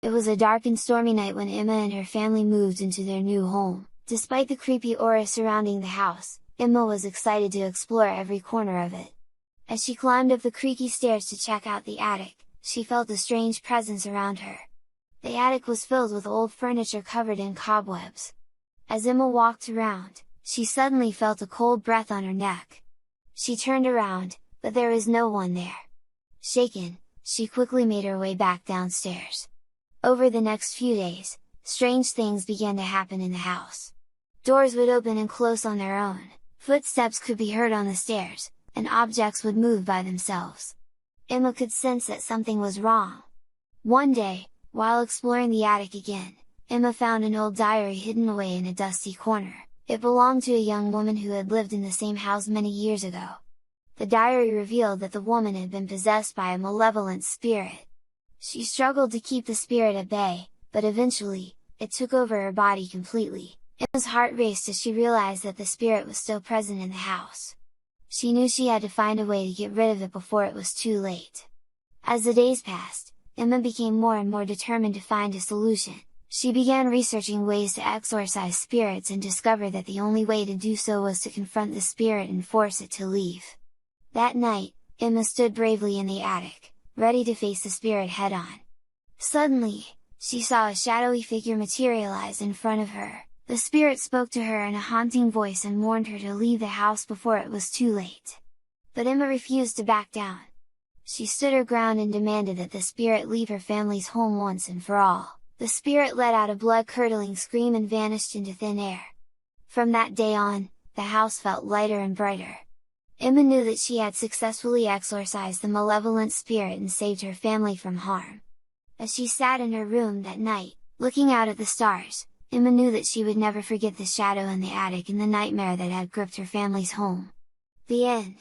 It was a dark and stormy night when Emma and her family moved into their new home. Despite the creepy aura surrounding the house, Emma was excited to explore every corner of it. As she climbed up the creaky stairs to check out the attic, she felt a strange presence around her. The attic was filled with old furniture covered in cobwebs. As Emma walked around, she suddenly felt a cold breath on her neck. She turned around, but there was no one there. Shaken, she quickly made her way back downstairs. Over the next few days, strange things began to happen in the house. Doors would open and close on their own, footsteps could be heard on the stairs, and objects would move by themselves. Emma could sense that something was wrong. One day, while exploring the attic again, Emma found an old diary hidden away in a dusty corner. It belonged to a young woman who had lived in the same house many years ago. The diary revealed that the woman had been possessed by a malevolent spirit. She struggled to keep the spirit at bay, but eventually, it took over her body completely. Emma's heart raced as she realized that the spirit was still present in the house. She knew she had to find a way to get rid of it before it was too late. As the days passed, Emma became more and more determined to find a solution. She began researching ways to exorcise spirits and discovered that the only way to do so was to confront the spirit and force it to leave. That night, Emma stood bravely in the attic, ready to face the spirit head-on. Suddenly, she saw a shadowy figure materialize in front of her. The spirit spoke to her in a haunting voice and warned her to leave the house before it was too late. But Emma refused to back down. She stood her ground and demanded that the spirit leave her family's home once and for all. The spirit let out a blood-curdling scream and vanished into thin air. From that day on, the house felt lighter and brighter. Emma knew that she had successfully exorcised the malevolent spirit and saved her family from harm. As she sat in her room that night, looking out at the stars, Emma knew that she would never forget the shadow in the attic and the nightmare that had gripped her family's home. The end.